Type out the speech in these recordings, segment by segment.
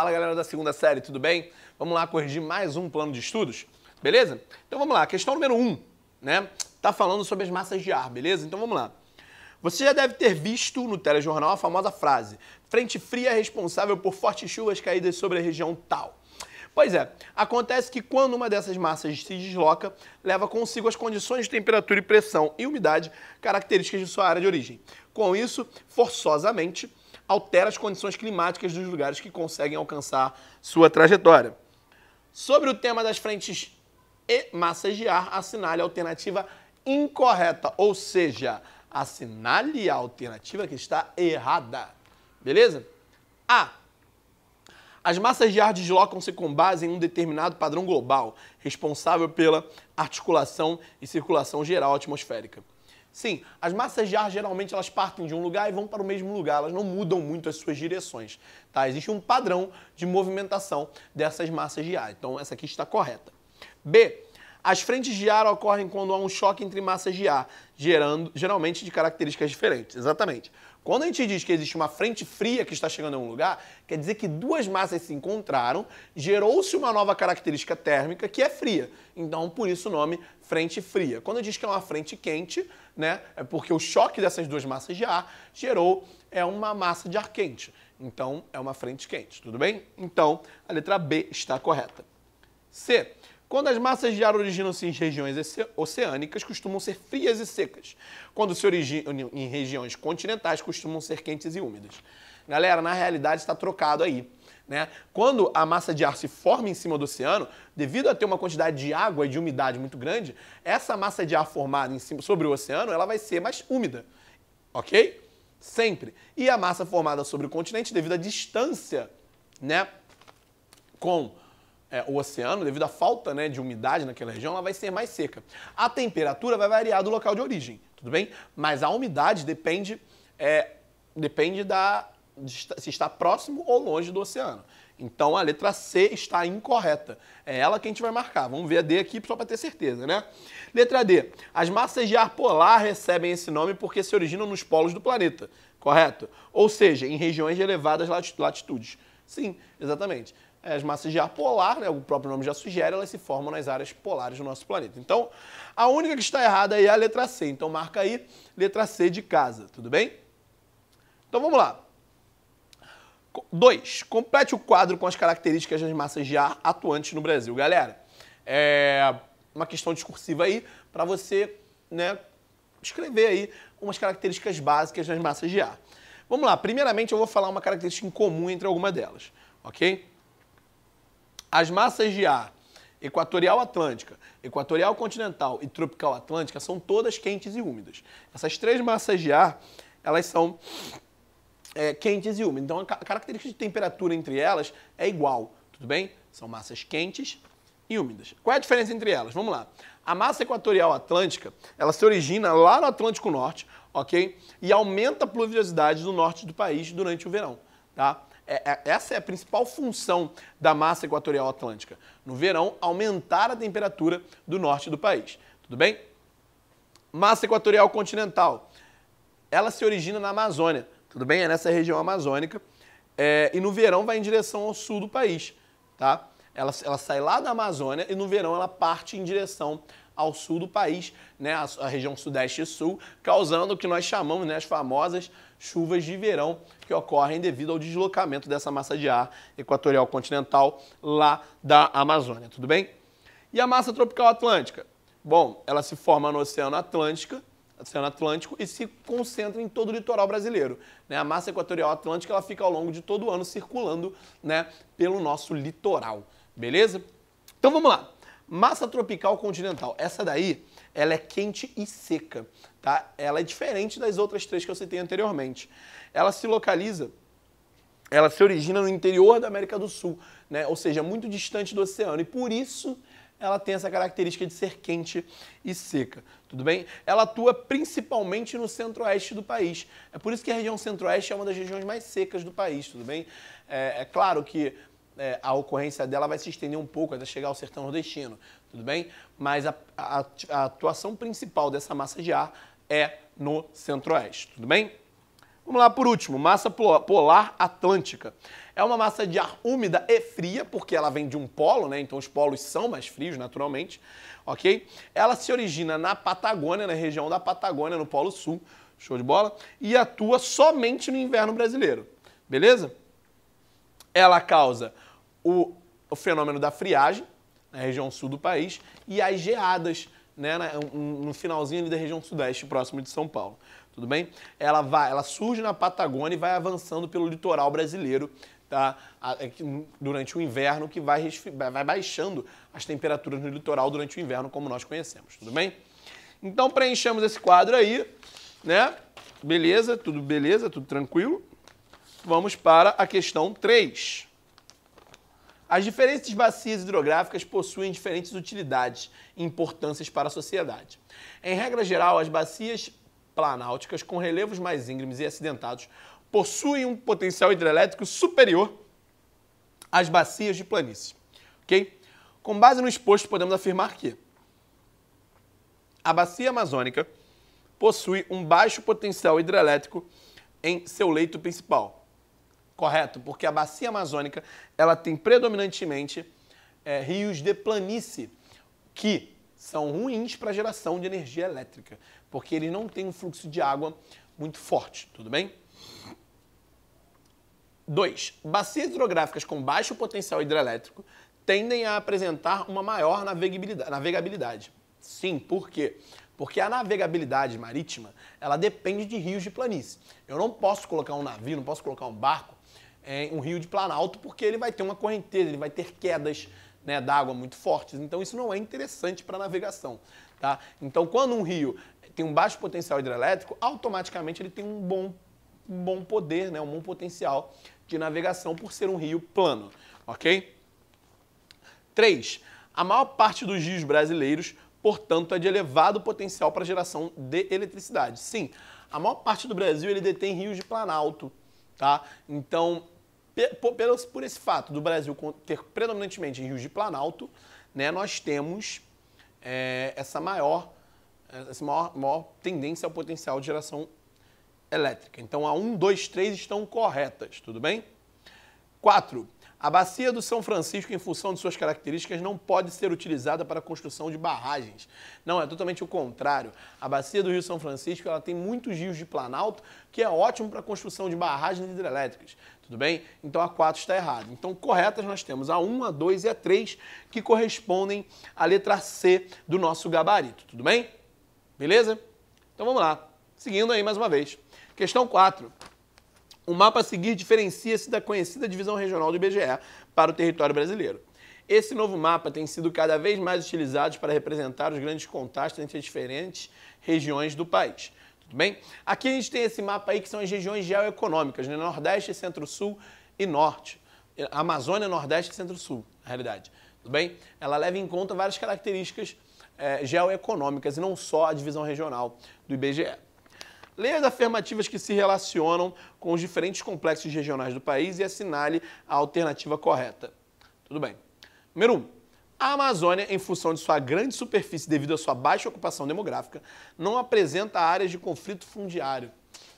Fala galera da segunda série, tudo bem? Vamos lá corrigir mais um plano de estudos, beleza? Então vamos lá, questão número 1, né? Tá falando sobre as massas de ar, beleza? Então vamos lá. Você já deve ter visto no telejornal a famosa frase: frente fria é responsável por fortes chuvas caídas sobre a região tal. Pois é, acontece que quando uma dessas massas se desloca, leva consigo as condições de temperatura e pressão e umidade características de sua área de origem. Com isso, forçosamente, altera as condições climáticas dos lugares que conseguem alcançar sua trajetória. Sobre o tema das frentes e massas de ar, assinale a alternativa incorreta, ou seja, assinale a alternativa que está errada. Beleza? A. As massas de ar deslocam-se com base em um determinado padrão global, responsável pela articulação e circulação geral atmosférica. Sim, as massas de ar geralmente elas partem de um lugar e vão para o mesmo lugar, elas não mudam muito as suas direções. Tá? Existe um padrão de movimentação dessas massas de ar, então essa aqui está correta. B. As frentes de ar ocorrem quando há um choque entre massas de ar, geralmente de características diferentes. Exatamente. Quando a gente diz que existe uma frente fria que está chegando em um lugar, quer dizer que duas massas se encontraram, gerou-se uma nova característica térmica que é fria. Então, por isso o nome frente fria. Quando diz que é uma frente quente, né, é porque o choque dessas duas massas de ar gerou uma massa de ar quente. Então, é uma frente quente, tudo bem? Então, a letra B está correta. C. Quando as massas de ar originam-se em regiões oceânicas, costumam ser frias e secas. Quando se originam em regiões continentais, costumam ser quentes e úmidas. Galera, na realidade está trocado aí, né? Quando a massa de ar se forma em cima do oceano, devido a ter uma quantidade de água e de umidade muito grande, essa massa de ar formada em cima, sobre o oceano, ela vai ser mais úmida, ok? Sempre. E a massa formada sobre o continente, devido à distância, né, com o oceano, devido à falta, né, de umidade naquela região, ela vai ser mais seca. A temperatura vai variar do local de origem, tudo bem? Mas a umidade depende se está próximo ou longe do oceano. Então a letra C está incorreta. É ela que a gente vai marcar. Vamos ver a D aqui só para ter certeza, né? Letra D. As massas de ar polar recebem esse nome porque se originam nos polos do planeta, correto? Ou seja, em regiões de elevadas latitudes. Sim, exatamente. As massas de ar polar, né, o próprio nome já sugere, elas se formam nas áreas polares do nosso planeta. Então, a única que está errada aí é a letra C. Então, marca aí, letra C de casa, tudo bem? Então, vamos lá. 2. Complete o quadro com as características das massas de ar atuantes no Brasil. Galera, é uma questão discursiva aí para você, né, escrever aí umas características básicas das massas de ar. Vamos lá. Primeiramente, eu vou falar uma característica em comum entre algumas delas, ok? As massas de ar equatorial atlântica, equatorial continental e tropical atlântica são todas quentes e úmidas. Essas três massas de ar, elas são quentes e úmidas. Então, a característica de temperatura entre elas é igual, tudo bem? São massas quentes e úmidas. Qual é a diferença entre elas? Vamos lá. A massa equatorial atlântica, ela se origina lá no Atlântico Norte, ok? E aumenta a pluviosidade do norte do país durante o verão, tá? Essa é a principal função da massa equatorial atlântica. No verão, aumentar a temperatura do norte do país. Tudo bem? Massa equatorial continental. Ela se origina na Amazônia. Tudo bem? É nessa região amazônica. E no verão vai em direção ao sul do país. Tá? Ela sai lá da Amazônia e no verão ela parte em direção ao sul do país, né, a região sudeste e sul, causando o que nós chamamos, né, as famosas chuvas de verão que ocorrem devido ao deslocamento dessa massa de ar equatorial continental lá da Amazônia, tudo bem? E a massa tropical atlântica? Bom, ela se forma no Oceano Atlântico e se concentra em todo o litoral brasileiro, né? A massa equatorial atlântica ela fica ao longo de todo o ano circulando, né, pelo nosso litoral, beleza? Então vamos lá. Massa tropical continental, essa daí, ela é quente e seca, tá? Ela é diferente das outras três que eu citei anteriormente. Ela se origina no interior da América do Sul, né? Ou seja, muito distante do oceano, e por isso ela tem essa característica de ser quente e seca, tudo bem? Ela atua principalmente no centro-oeste do país. É por isso que a região centro-oeste é uma das regiões mais secas do país, tudo bem? É claro que a ocorrência dela vai se estender um pouco até chegar ao sertão nordestino, tudo bem? Mas a atuação principal dessa massa de ar é no centro-oeste, tudo bem? Vamos lá por último, massa polar atlântica. É uma massa de ar úmida e fria, porque ela vem de um polo, né? Então os polos são mais frios, naturalmente, ok? Ela se origina na Patagônia, na região da Patagônia, no Polo Sul, show de bola, e atua somente no inverno brasileiro, beleza? Ela causa o fenômeno da friagem, na região sul do país, e as geadas, né, no finalzinho ali da região sudeste, próximo de São Paulo. Tudo bem? Ela surge na Patagônia e vai avançando pelo litoral brasileiro, tá? Durante o inverno, que vai baixando as temperaturas no litoral durante o inverno, como nós conhecemos. Tudo bem? Então, preenchemos esse quadro aí, né? Beleza, tudo tranquilo. Vamos para a questão 3. As diferentes bacias hidrográficas possuem diferentes utilidades e importâncias para a sociedade. Em regra geral, as bacias planáuticas com relevos mais íngremes e acidentados possuem um potencial hidrelétrico superior às bacias de planície. Ok? Com base no exposto, podemos afirmar que a bacia amazônica possui um baixo potencial hidrelétrico em seu leito principal. Correto? Porque a bacia amazônica ela tem predominantemente rios de planície que são ruins para a geração de energia elétrica, porque eles não têm um fluxo de água muito forte, tudo bem? 2. Bacias hidrográficas com baixo potencial hidrelétrico tendem a apresentar uma maior navegabilidade. Sim, por quê? Porque a navegabilidade marítima, ela depende de rios de planície. Eu não posso colocar um navio, não posso colocar um barco em um rio de planalto, porque ele vai ter uma correnteza, ele vai ter quedas, né, d'água muito fortes. Então isso não é interessante para navegação, tá? Então quando um rio tem um baixo potencial hidrelétrico, automaticamente ele tem um bom poder, né, um bom potencial de navegação por ser um rio plano, ok? 3. A maior parte dos rios brasileiros, portanto, é de elevado potencial para geração de eletricidade. Sim, a maior parte do Brasil ele detém rios de planalto, tá? Então, por esse fato do Brasil ter predominantemente rios de planalto, né, nós temos essa maior tendência ao potencial de geração elétrica. Então, a 1, 2, 3 estão corretas, tudo bem? 4. A bacia do São Francisco, em função de suas características, não pode ser utilizada para a construção de barragens. Não, é totalmente o contrário. A bacia do Rio São Francisco ela tem muitos rios de planalto, que é ótimo para a construção de barragens hidrelétricas. Tudo bem? Então a 4 está errada. Então corretas nós temos a 1, a 2 e a 3, que correspondem à letra C do nosso gabarito. Tudo bem? Beleza? Então vamos lá. Seguindo aí mais uma vez. Questão 4. O mapa a seguir diferencia-se da conhecida divisão regional do IBGE para o território brasileiro. Esse novo mapa tem sido cada vez mais utilizado para representar os grandes contrastes entre as diferentes regiões do país. Tudo bem? Aqui a gente tem esse mapa aí que são as regiões geoeconômicas, né? Nordeste, Centro-Sul e Norte. Amazônia, Nordeste e Centro-Sul, na realidade. Tudo bem? Ela leva em conta várias características geoeconômicas e não só a divisão regional do IBGE. Leia as afirmativas que se relacionam com os diferentes complexos regionais do país e assinale a alternativa correta. Tudo bem. Número 1. A Amazônia, em função de sua grande superfície devido à sua baixa ocupação demográfica, não apresenta áreas de conflito fundiário.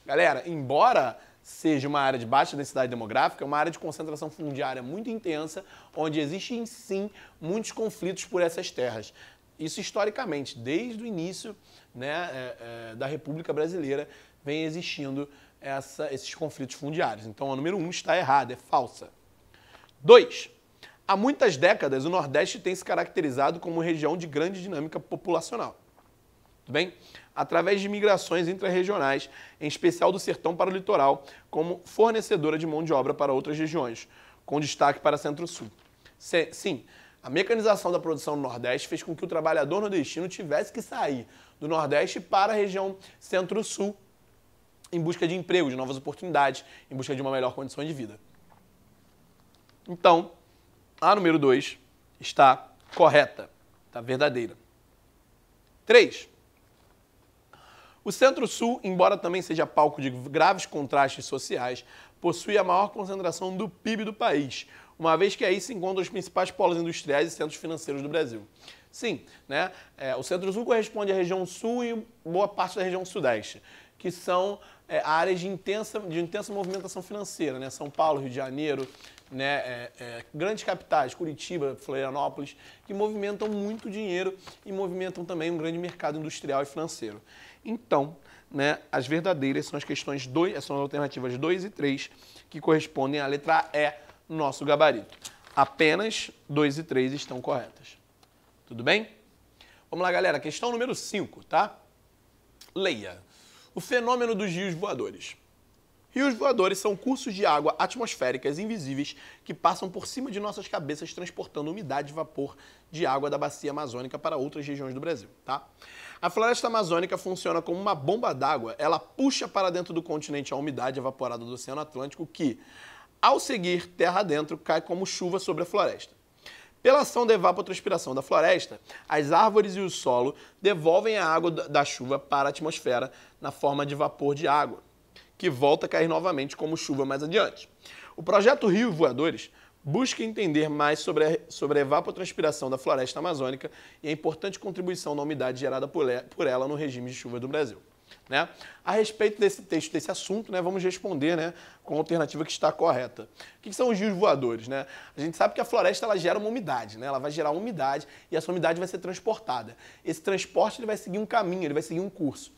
Galera, embora seja uma área de baixa densidade demográfica, é uma área de concentração fundiária muito intensa, onde existem sim muitos conflitos por essas terras. Isso historicamente, desde o início, né, da República Brasileira, vem existindo esses conflitos fundiários. Então, a número 1 está errada, é falsa. 2. Há muitas décadas, o Nordeste tem se caracterizado como região de grande dinâmica populacional. Tudo bem? Através de migrações intrarregionais, em especial do sertão para o litoral, como fornecedora de mão de obra para outras regiões, com destaque para Centro-Sul. Sim, a mecanização da produção no Nordeste fez com que o trabalhador nordestino tivesse que sair do Nordeste para a região Centro-Sul em busca de emprego, de novas oportunidades, em busca de uma melhor condição de vida. Então, a número 2 está correta, está verdadeira. 3. O Centro-Sul, embora também seja palco de graves contrastes sociais, possui a maior concentração do PIB do país, uma vez que aí se encontram os principais polos industriais e centros financeiros do Brasil. Sim, né? O Centro-Sul corresponde à região Sul e boa parte da região Sudeste, que são áreas de intensa movimentação financeira, né? São Paulo, Rio de Janeiro, né? Grandes capitais, Curitiba, Florianópolis, que movimentam muito dinheiro e movimentam também um grande mercado industrial e financeiro. Então, né, as verdadeiras são as questões 2, são as alternativas 2 e 3, que correspondem à letra E no nosso gabarito. Apenas 2 e 3 estão corretas. Tudo bem? Vamos lá, galera. Questão número 5, tá? Leia. O fenômeno dos rios voadores. Rios voadores são cursos de água atmosféricas invisíveis que passam por cima de nossas cabeças, transportando umidade e vapor de água da bacia amazônica para outras regiões do Brasil, tá? A floresta amazônica funciona como uma bomba d'água. Ela puxa para dentro do continente a umidade evaporada do Oceano Atlântico que, ao seguir terra adentro, cai como chuva sobre a floresta. Pela ação da evapotranspiração da floresta, as árvores e o solo devolvem a água da chuva para a atmosfera na forma de vapor de água, que volta a cair novamente como chuva mais adiante. O projeto Rio Voadores busca entender mais sobre a evapotranspiração da floresta amazônica e a importante contribuição da umidade gerada por ela no regime de chuva do Brasil. Né? A respeito desse texto, desse assunto, né, vamos responder, né, com a alternativa que está correta. O que são os rios voadores? Né? A gente sabe que a floresta ela gera uma umidade, né? Ela vai gerar umidade e essa umidade vai ser transportada. Esse transporte ele vai seguir um caminho, ele vai seguir um curso.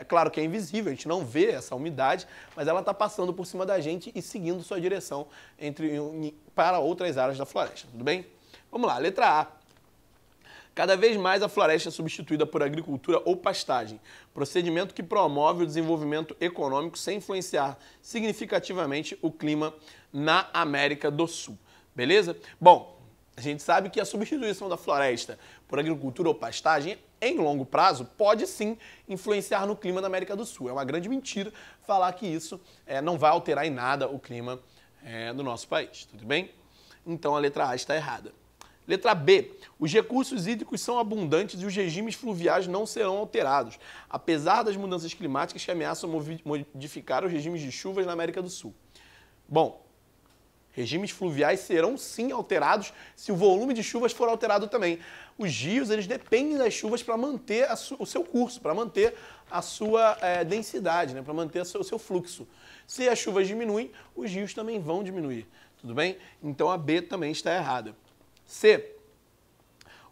Claro que é invisível, a gente não vê essa umidade, mas ela está passando por cima da gente e seguindo sua direção para outras áreas da floresta. Tudo bem? Vamos lá, letra A. Cada vez mais a floresta é substituída por agricultura ou pastagem, procedimento que promove o desenvolvimento econômico sem influenciar significativamente o clima na América do Sul. Beleza? Bom, a gente sabe que a substituição da floresta por agricultura ou pastagem, em longo prazo, pode sim influenciar no clima da América do Sul. É uma grande mentira falar que isso não vai alterar em nada o clima do nosso país. Tudo bem? Então a letra A está errada. Letra B. Os recursos hídricos são abundantes e os regimes fluviais não serão alterados, apesar das mudanças climáticas que ameaçam modificar os regimes de chuvas na América do Sul. Bom, regimes fluviais serão sim alterados se o volume de chuvas for alterado também. Os rios eles dependem das chuvas para manter o seu curso, para manter a sua densidade, né? Para manter o seu fluxo. Se as chuvas diminuem, os rios também vão diminuir. Tudo bem? Então a B também está errada. C.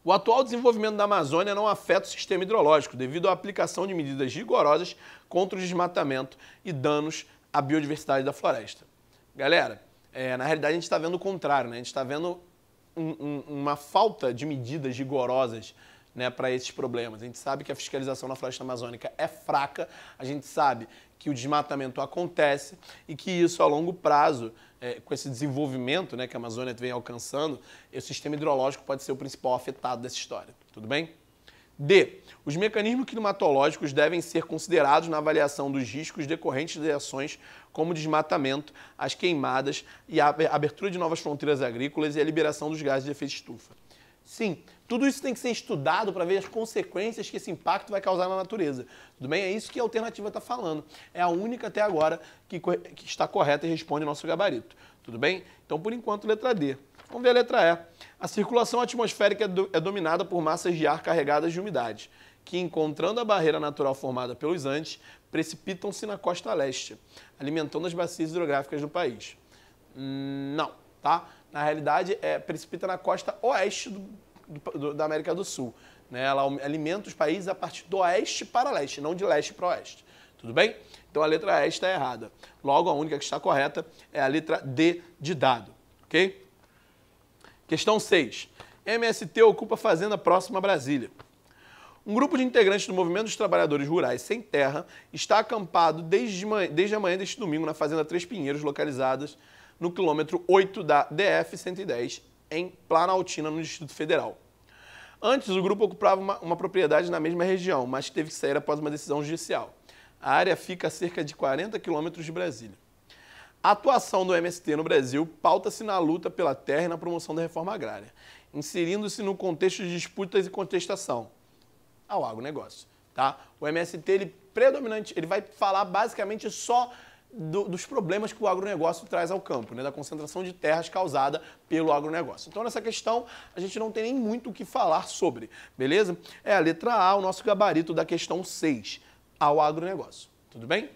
O atual desenvolvimento da Amazônia não afeta o sistema hidrológico devido à aplicação de medidas rigorosas contra o desmatamento e danos à biodiversidade da floresta. Galera, na realidade a gente está vendo o contrário, né? A gente está vendo uma falta de medidas rigorosas, né, para esses problemas. A gente sabe que a fiscalização na floresta amazônica é fraca, a gente sabe que o desmatamento acontece e que isso a longo prazo, com esse desenvolvimento, né, que a Amazônia vem alcançando, o sistema hidrológico pode ser o principal afetado dessa história. Tudo bem? D. Os mecanismos climatológicos devem ser considerados na avaliação dos riscos decorrentes de ações como o desmatamento, as queimadas e a abertura de novas fronteiras agrícolas e a liberação dos gases de efeito estufa. Sim, tudo isso tem que ser estudado para ver as consequências que esse impacto vai causar na natureza. Tudo bem? É isso que a alternativa está falando. É a única até agora que está correta e responde ao nosso gabarito. Tudo bem? Então, por enquanto, letra D. Vamos ver a letra E. A circulação atmosférica é dominada por massas de ar carregadas de umidade, que, encontrando a barreira natural formada pelos Andes, precipitam-se na costa leste, alimentando as bacias hidrográficas do país. Não, tá? Na realidade, precipita na costa oeste da América do Sul. Né? Ela alimenta os países a partir do oeste para leste, não de leste para oeste. Tudo bem? Então a letra E está errada. Logo, a única que está correta é a letra D de dado. Ok? Questão 6. MST ocupa fazenda próxima a Brasília. Um grupo de integrantes do Movimento dos Trabalhadores Rurais Sem Terra está acampado desde a manhã deste domingo na Fazenda Três Pinheiros, localizadas no quilômetro 8 da DF-110, em Planaltina, no Distrito Federal. Antes, o grupo ocupava uma propriedade na mesma região, mas teve que sair após uma decisão judicial. A área fica a cerca de 40 quilômetros de Brasília. A atuação do MST no Brasil pauta-se na luta pela terra e na promoção da reforma agrária, inserindo-se no contexto de disputas e contestação ao agronegócio. Tá? O MST ele vai falar basicamente só dos problemas que o agronegócio traz ao campo, né? Da concentração de terras causada pelo agronegócio. Então, nessa questão, a gente não tem nem muito o que falar sobre, beleza? É a letra A, o nosso gabarito da questão 6, ao agronegócio. Tudo bem?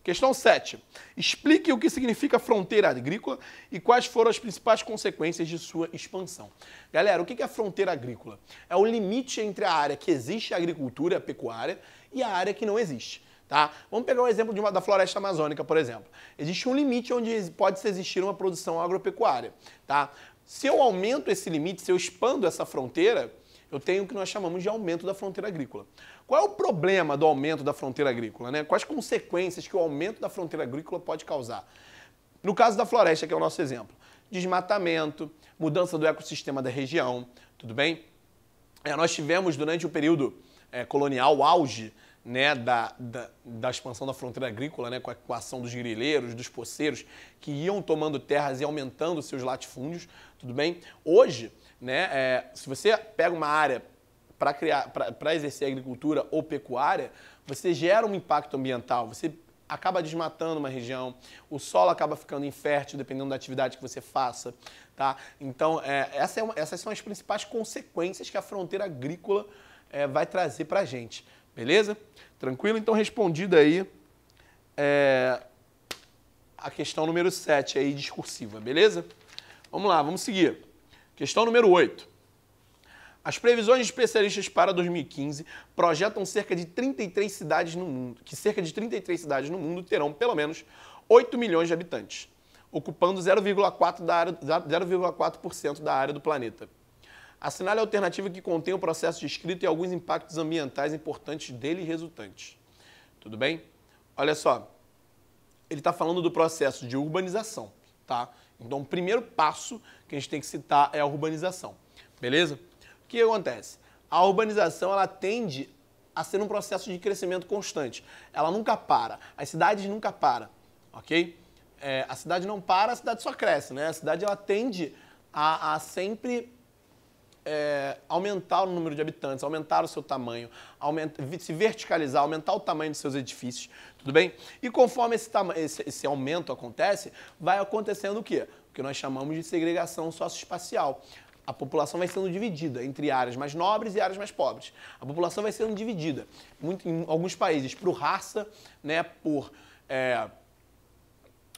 Questão 7. Explique o que significa fronteira agrícola e quais foram as principais consequências de sua expansão. Galera, o que é fronteira agrícola? É o limite entre a área que existe a agricultura, a pecuária, e a área que não existe. Tá? Vamos pegar o exemplo da floresta amazônica, por exemplo. Existe um limite onde pode existir uma produção agropecuária. Tá? Se eu aumento esse limite, se eu expando essa fronteira, eu tenho o que nós chamamos de aumento da fronteira agrícola. Qual é o problema do aumento da fronteira agrícola, né? Quais consequências que o aumento da fronteira agrícola pode causar? No caso da floresta, que é o nosso exemplo, desmatamento, mudança do ecossistema da região, tudo bem? Nós tivemos durante o período colonial o auge, né, da expansão da fronteira agrícola, né, com a ação dos grileiros, dos poceiros, que iam tomando terras e aumentando seus latifúndios, tudo bem? Hoje, né, se você pega uma área para exercer agricultura ou pecuária, você gera um impacto ambiental, você acaba desmatando uma região, o solo acaba ficando infértil dependendo da atividade que você faça, tá? Então, essas são as principais consequências que a fronteira agrícola vai trazer para a gente, beleza? Tranquilo? Então, respondida aí a questão número 7 aí, discursiva, beleza? Vamos lá, vamos seguir. Questão número 8. As previsões de especialistas para 2015 projetam cerca de 33 cidades no mundo, que cerca de 33 cidades no mundo terão pelo menos 8 milhões de habitantes, ocupando 0,4% da área do planeta. Assinale a alternativa que contém o processo descrito e alguns impactos ambientais importantes dele resultantes. Tudo bem? Olha só, ele está falando do processo de urbanização, tá? Então, o primeiro passo que a gente tem que citar é a urbanização, beleza? O que acontece? A urbanização, ela tende a ser um processo de crescimento constante. Ela nunca para. As cidades nunca param, ok? A cidade não para, a cidade só cresce, né? A cidade, ela tende a sempre aumentar o número de habitantes, aumentar o seu tamanho, se verticalizar, aumentar o tamanho dos seus edifícios, tudo bem? E conforme esse aumento acontece, vai acontecendo o quê? O que nós chamamos de segregação socioespacial. A população vai sendo dividida entre áreas mais nobres e áreas mais pobres. A população vai sendo dividida, em alguns países, por raça, né, por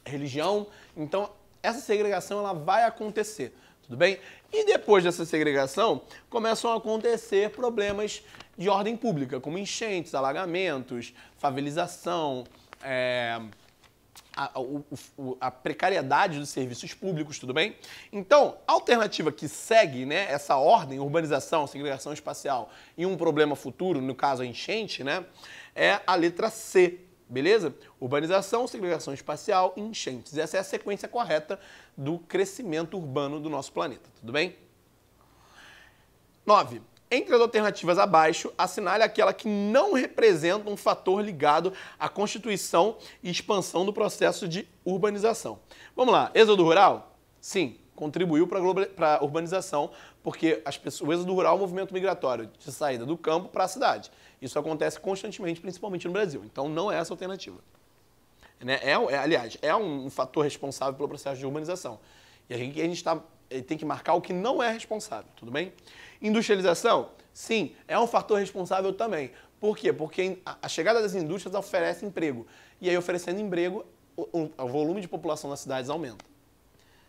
religião. Então, essa segregação ela vai acontecer, tudo bem? E depois dessa segregação, começam a acontecer problemas de ordem pública, como enchentes, alagamentos, favelização, a precariedade dos serviços públicos, tudo bem? Então, a alternativa que segue, né, essa ordem, urbanização, segregação espacial e um problema futuro, no caso a enchente, né, é a letra C, beleza? Urbanização, segregação espacial e enchentes. Essa é a sequência correta do crescimento urbano do nosso planeta, tudo bem? 9. Entre as alternativas abaixo, assinale aquela que não representa um fator ligado à constituição e expansão do processo de urbanização. Vamos lá, êxodo rural? Sim, contribuiu para a urbanização, porque o êxodo rural é um movimento migratório de saída do campo para a cidade. Isso acontece constantemente, principalmente no Brasil. Então, não é essa a alternativa. Aliás, é um fator responsável pelo processo de urbanização. E a gente tem que marcar o que não é responsável, tudo bem? Industrialização? Sim, é um fator responsável também. Por quê? Porque a chegada das indústrias oferece emprego. E aí, oferecendo emprego, o volume de população das cidades aumenta.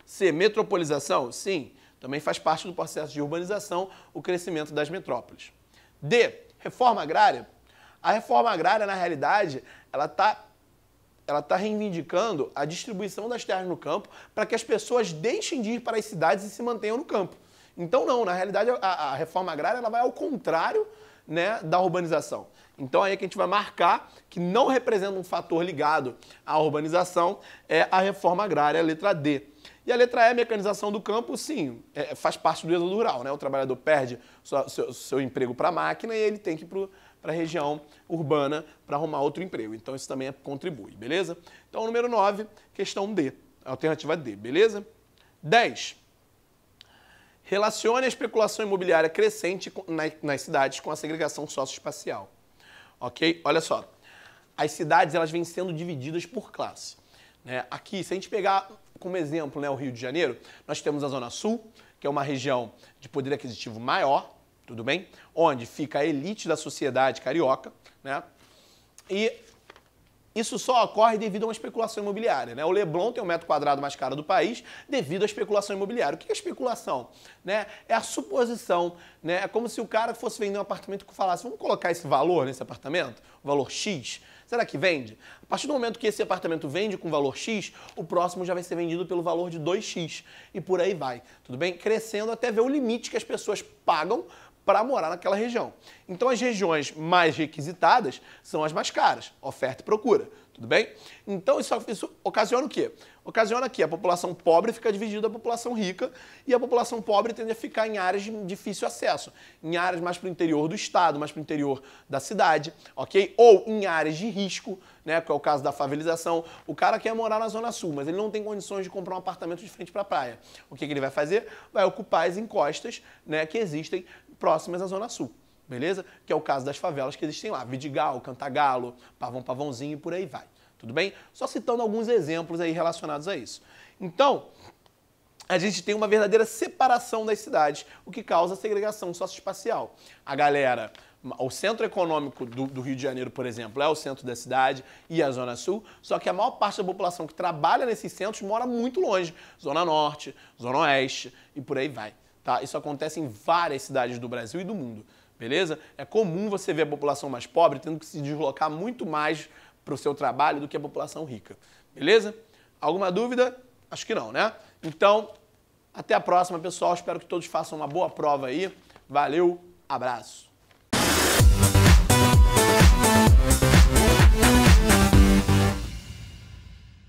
C. Metropolização? Sim, também faz parte do processo de urbanização o crescimento das metrópoles. D. Reforma agrária? A reforma agrária, na realidade, ela está reivindicando a distribuição das terras no campo para que as pessoas deixem de ir para as cidades e se mantenham no campo. Então, não, na realidade, a reforma agrária ela vai ao contrário, né, da urbanização. Então, aí que a gente vai marcar que não representa um fator ligado à urbanização é a reforma agrária, a letra D. E a letra E, mecanização do campo, sim, faz parte do êxodo rural, né? O trabalhador perde seu emprego para a máquina e ele tem que ir para a região urbana para arrumar outro emprego. Então, isso também contribui, beleza? Então, número 9, questão D, alternativa D, beleza? 10. Relacione a especulação imobiliária crescente nas cidades com a segregação socioespacial. Ok? Olha só, as cidades elas vêm sendo divididas por classe. Né? Aqui, se a gente pegar como exemplo, né, o Rio de Janeiro, nós temos a Zona Sul, que é uma região de poder aquisitivo maior, tudo bem? Onde fica a elite da sociedade carioca, né? E Isso só ocorre devido a uma especulação imobiliária, né? O Leblon tem o metro quadrado mais caro do país devido à especulação imobiliária. O que é especulação? Né? É a suposição, né? É como se o cara fosse vender um apartamento e falasse, vamos colocar esse valor nesse apartamento, o valor X, será que vende? A partir do momento que esse apartamento vende com valor X, o próximo já vai ser vendido pelo valor de 2X e por aí vai, tudo bem? Crescendo até ver o limite que as pessoas pagam para morar naquela região. Então as regiões mais requisitadas são as mais caras, oferta e procura, tudo bem? Então isso ocasiona o quê? Ocasiona que a população pobre fica dividida da população rica e a população pobre tende a ficar em áreas de difícil acesso, em áreas mais para o interior do estado, mais para o interior da cidade, ok? Ou em áreas de risco, né, que é o caso da favelização. O cara quer morar na Zona Sul, mas ele não tem condições de comprar um apartamento de frente para a praia. O que ele vai fazer? Vai ocupar as encostas, né, que existem próximas à Zona Sul, beleza? Que é o caso das favelas que existem lá, Vidigal, Cantagalo, Pavãozinho e por aí vai, tudo bem? Só citando alguns exemplos aí relacionados a isso. Então, a gente tem uma verdadeira separação das cidades, o que causa segregação socioespacial. A galera, o centro econômico do Rio de Janeiro, por exemplo, é o centro da cidade e a Zona Sul, só que a maior parte da população que trabalha nesses centros mora muito longe, Zona Norte, Zona Oeste e por aí vai. Tá? Isso acontece em várias cidades do Brasil e do mundo, beleza? É comum você ver a população mais pobre tendo que se deslocar muito mais para o seu trabalho do que a população rica, beleza? Alguma dúvida? Acho que não, né? Então, até a próxima, pessoal. Espero que todos façam uma boa prova aí. Valeu, abraço!